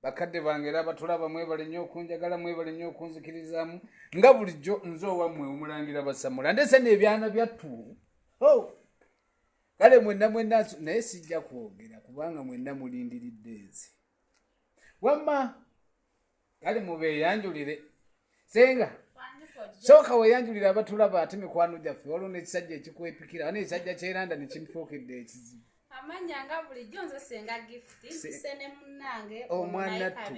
bakadde bange era batulaba mwebale nnyo okunjagala mwebale nnyo okunzikirizaamu nga bulijjo nze owammwe omulangira Basamula ndese n'ebyana byattu kale mwenna naye sijja kwogera kubanga mwenna mulindiridde nze wamma kale mubeeyanjulire Ssenga sooka weeyanjulire abatulaba ate mikwano gyaffe waliwo n'ekisajja ekikwepikira n'ekisajja kyeranda ne kimufuukidde ekizibu amanya nga bulijjo nze Ssenga Gift sene munnange omwana ttu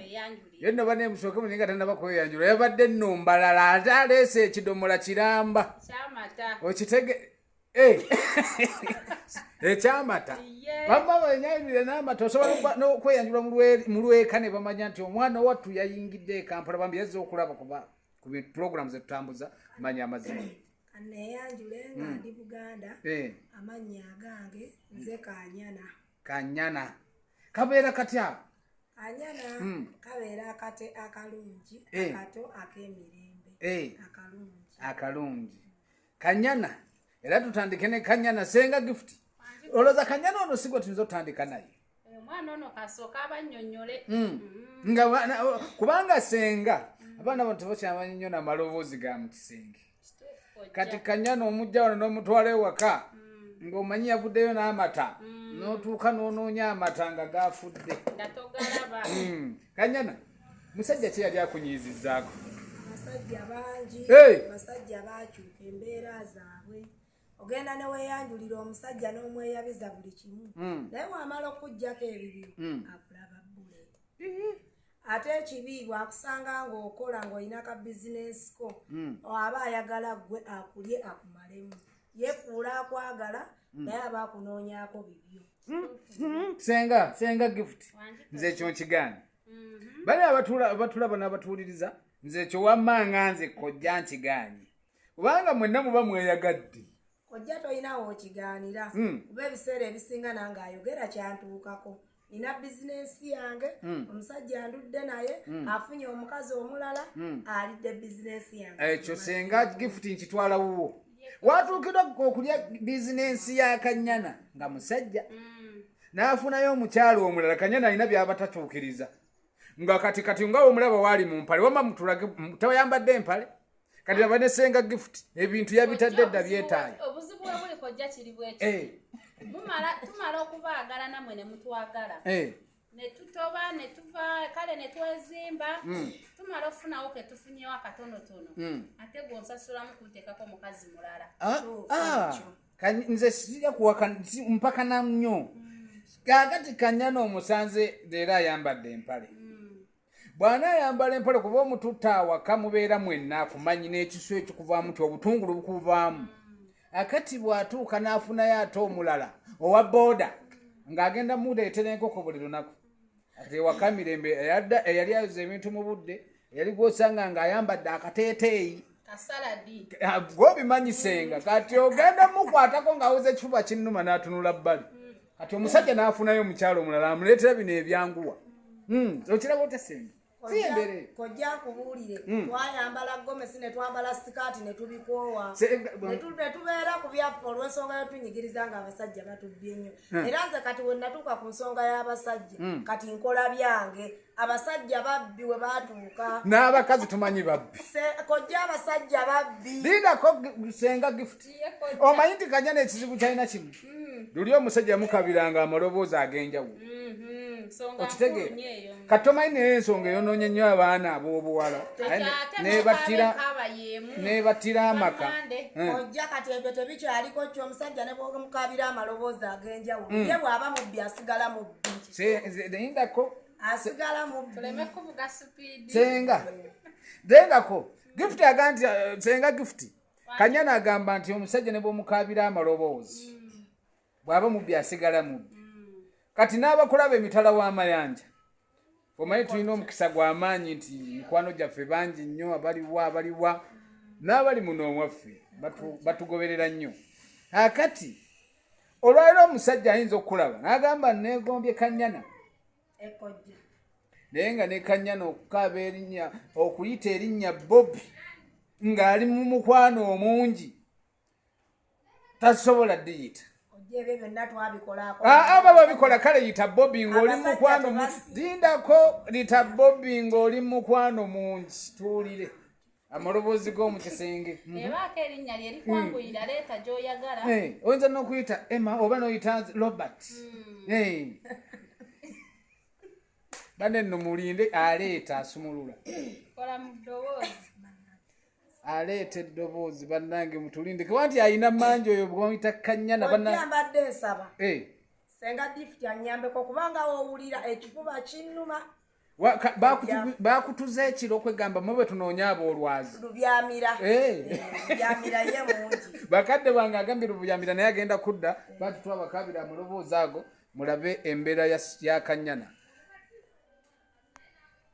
ye nno bane musooke muninga tannaba kweyanjula yabadde nno mbalala ate aleese ekidomola kiramba kyamata okitege ekyamata bamba banyanjulire n'amata osobola n'okweyanjula mu lweka ne bamanya nti omwana wattu yayingidde e Kampala bambi yazze okulaba kuba ku program zetutambuza manya amazima aneyanjule nga ndi Buganda amanya agange nze Kanyana kabeera katya Kanyana kabeera akate akalungi akato ak'emirembe akalungi Kanyana era tutandike ne Kanyana Ssenga Gift oloza Kanyana ono sigwe tuyinza otandika naye omwana ono kasooka abannyonnyole nga kubanga Ssenga abaana bano tebakyamanyi nnyo n'amaloboozi ga Mutisenge kati Kanyana omujja wano n'omutwala ewaka ng'omanyi yavuddeyo n'amata n'otuuka n'onoonya amata nga gaafudde Kanyana musajja ki yali akunyiizizzaako abasajja bangi abasajja baakyuka embeera zaabwe ogenda ne weeyanjulira omusajja n'omweyabiza buli kimu naye wamala okuggyako ebibiri akulaba bbule ate ekibi bwakusanga ng'okola ng'olina ka bizinesi ko aba ayagala ggwe akulye akumalemu yefuula akwagala naye aba akunoonyaako bibyo Ssenga Gift nze ekyo nkigaana bali abatulaba n'abatuwuliriza nze ekyo wammanga nze kojja nkigaanye kubanga mwenna muba mweyagadde kojja tolinawo okigaanira kuba ebiseera ebisinga nange ayogera kyantuukako nina bizinesi yange omusajja andudde naye afunye omukazi omulala alidde bizinesi yange ekyo Ssenga Gift nkitwala wuwo watuukira okulya bizinesi ya Kanyana nga musajja n'afunayo omukyalo omulala Kanyana alina by'abatatuukiriza nga kati nga omulaba waali mu mpale wamma mutulage tayambadde empale kati laba ne Ssenga Gift ebintu yabitadde dda byetaayo obuzibu bwe buli kojja kiri bwekyo tumala okubaagala namwe ne mutwagala ne tutoba ne tuva kale ne twezimba tumala ofunawo ke tufunyewo akatonotono ate gwonsasulamu kunteekako mukazi mulala nze sijja kuwaka mpakana nnyo kaakati Kanyana omusanze leero ayambadde empale bwana ayambala empale kuba omututta awaka mubeera mwenna akumanyi n'ekisu ekikuvaamu ti obutungulu bukuvaamu akati bw'atuuka n'afunayo ate omulala owa booda ng'agenda muleetera enkoko buli lunaku ate ewaka Mirembe eyali ayoza ebintu mu budde eyali gw'osanga ng'ayambadde akateeteeyi kasaladi gw'obimanyi Ssenga kati ogenda mukwatako ng'awuza ekifuba kinnuma n'atunula bbali kati omusajja n'afunayo omukyalo omulala amuleetera bino ebyanguwa okiraba otya Ssenga kojja nkubuulire twayambala gomesi ne twambala sikaati ne tubikoowa ne tubeera ku byaffe olw'ensonga yotunyigiriza nga abasajja batubbye nnyo era nze kati we natuuka ku nsonga y'abasajja kati nkola byange abasajja babbi we baatuuka n'abakazi tumanyi babbi kojja abasajja babbi lindako Ssenga Gift omanyi nti Kanyana ekizibu kyalina kimu luli omusajja mukabiranga amaloboozi ag'enjawulo okitegeera kati omanyi naye ensonga eyonoonye nnyo abaana ab'obuwala nebattira amaka ojja kati ebyo tebikyaliko ky'omusajja ne bwomukabira amaloboozi ag'enjawulo ye bw'aba mubbi asigala mubbi lindako asigala mubbi tuleme kuvuga sipiidi Ssenga lindako Gift aga nti Ssenga Gift Kanyana agamba nti omusajja ne bwomukabira amaloboozi bw'aba mubbi asigala mubbi kati n'abakulaba emitala w'amayanja omanyi tulina omukisa gw'amaanyi nti mikwano gyaffe bangi nnyo abaliwa n'abali muno omwaffe batugoberera nnyo akati olwaliro omusajja ayinza okukulaba n'agamba neegombye Kanyana naye nga ne Kanyana okukaaba erinnya okuyita erinnya Bobbi ng'ali mu mukwano omungi tasobola ddiyita Jebe byonna twabikolako. Aba babikola kale yita Bobby ng'oli mukwano dindako lita Bobby ng'oli mukwano mungi tuulire. Amaloboozi g'omu kisenge. Ebaako erinnya lye likwanguyira leeta gy'oyagala. Oyinza n'okuyita Emma oba n'oyita Robert. Bane nno mulinde aleeta asumulula. Kola mu ddoboozi. Aleeta eddoboozi bannange mutulinde kuba nti alina mangi oyo bw'omuyita Kanyana bannange. Oyambadde nsaba. Ssenga gift anyambeko kubanga owulira ekifuba kinnuma. Bakutuza ekiro okwegamba mu bwe tunoonya aboolwazi. Lubyamira. Lubyamira ye mungi. Bakadde bange agambye lubyamira naye agenda kudda batutwa bakabira mu loboozi ago mulabe embeera ya Kanyana.